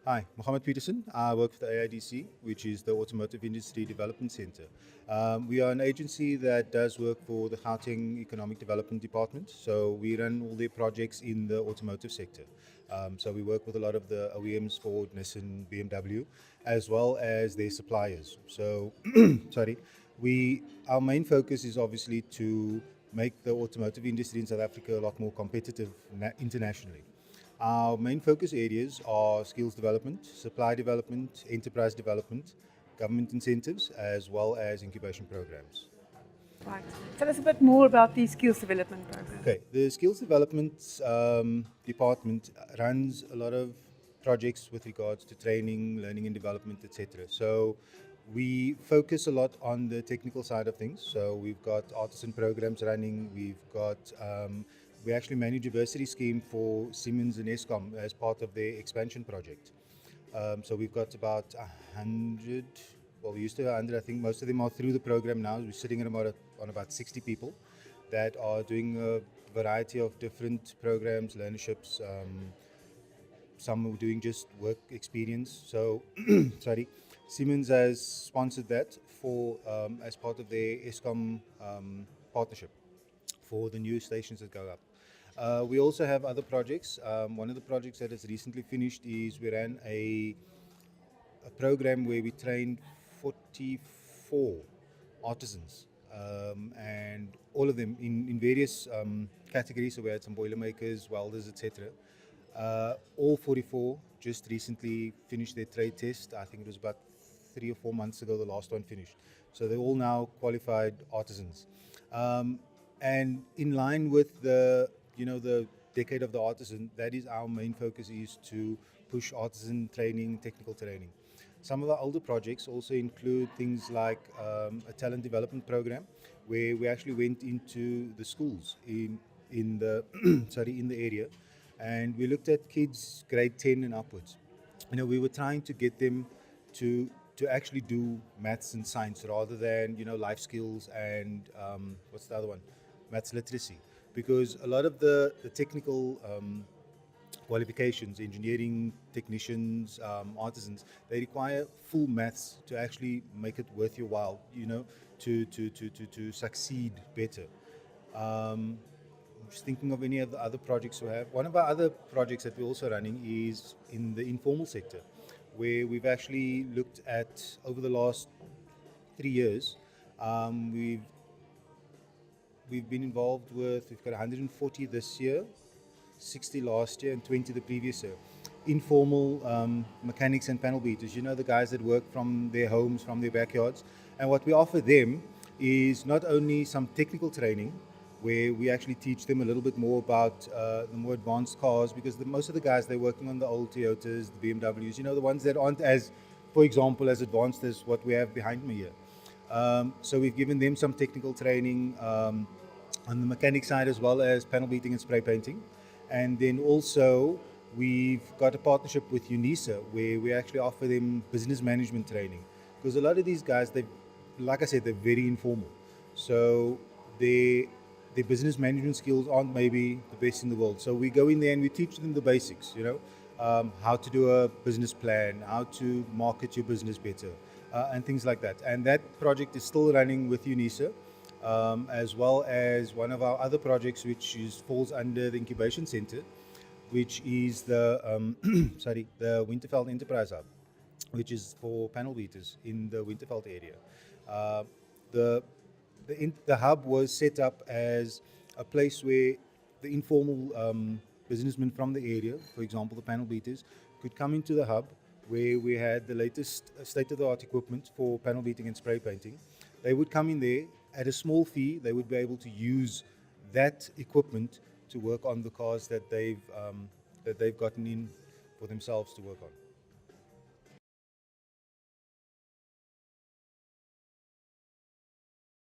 Hi, Mohammed Peterson. I work for the AIDC, which is the Automotive Industry Development Center. We are an agency that does work for the Gauteng Economic Development Department. So we run all the projects in the automotive sector. So we work with a lot of the OEMs, Ford, Nissan, BMW, as well as their suppliers. So, sorry, our main focus is obviously to make the automotive industry in South Africa a lot more competitive internationally. Our main focus areas are skills development, supply development, enterprise development, government incentives, as well as incubation programs. Right. Tell us a bit more about the skills development program. Okay, the skills development department runs a lot of projects with regards to training, learning and development, etc. So we focus a lot on the technical side of things. So we've got artisan programs running. We actually manage a bursary scheme for Siemens and Eskom as part of their expansion project. So we've got about 100. Well, we used to have 100. I think most of them are through the program now. We're sitting on about 60 people that are doing a variety of different programs, learnerships. Some are doing just work experience. So, sorry, Siemens has sponsored that for as part of their ESCOM partnership for the new stations that go up. We also have other projects. One of the projects that has recently finished is we ran a program where we trained 44 artisans, and all of them in various categories. So we had some boilermakers, welders, etc. All 44 just recently finished their trade test. I think it was about 3 or 4 months ago the last one finished. So they're all now qualified artisans. And in line with the decade of the artisan, that is our main focus, is to push artisan training, technical training. Some of our older projects also include things like a talent development program, where we actually went into the schools in the in the area, and we looked at kids grade 10 and upwards. We were trying to get them to actually do maths and science rather than life skills and what's the other one, maths literacy, because a lot of the technical qualifications, engineering technicians, artisans, they require full maths to actually make it worth your while, to succeed better. I'm just thinking of any of the other projects we have. One of our other projects that we're also running is in the informal sector, where we've actually looked at, over the last 3 years, we've been involved with, we've got 140 this year, 60 last year, and 20 the previous year. Informal mechanics and panel beaters, the guys that work from their homes, from their backyards. And what we offer them is not only some technical training, where we actually teach them a little bit more about the more advanced cars, because most of the guys, they're working on the old Toyotas, the BMWs, the ones that aren't as, for example, as advanced as what we have behind me here. So we've given them some technical training on the mechanic side, as well as panel beating and spray painting. And then also we've got a partnership with UNISA, where we actually offer them business management training, because a lot of these guys, like I said, they're very informal. So their business management skills aren't maybe the best in the world. So we go in there and we teach them the basics, how to do a business plan, how to market your business better, and things like that. And that project is still running with UNISA. As well as one of our other projects, which falls under the incubation center, which is the the Winterveld Enterprise Hub, which is for panel beaters in the Winterveld area. The hub was set up as a place where the informal businessmen from the area, for example the panel beaters, could come into the hub, where we had the latest state-of-the-art equipment for panel beating and spray painting. They would come in there at a small fee. They would be able to use that equipment to work on the cars that they've gotten in for themselves to work on.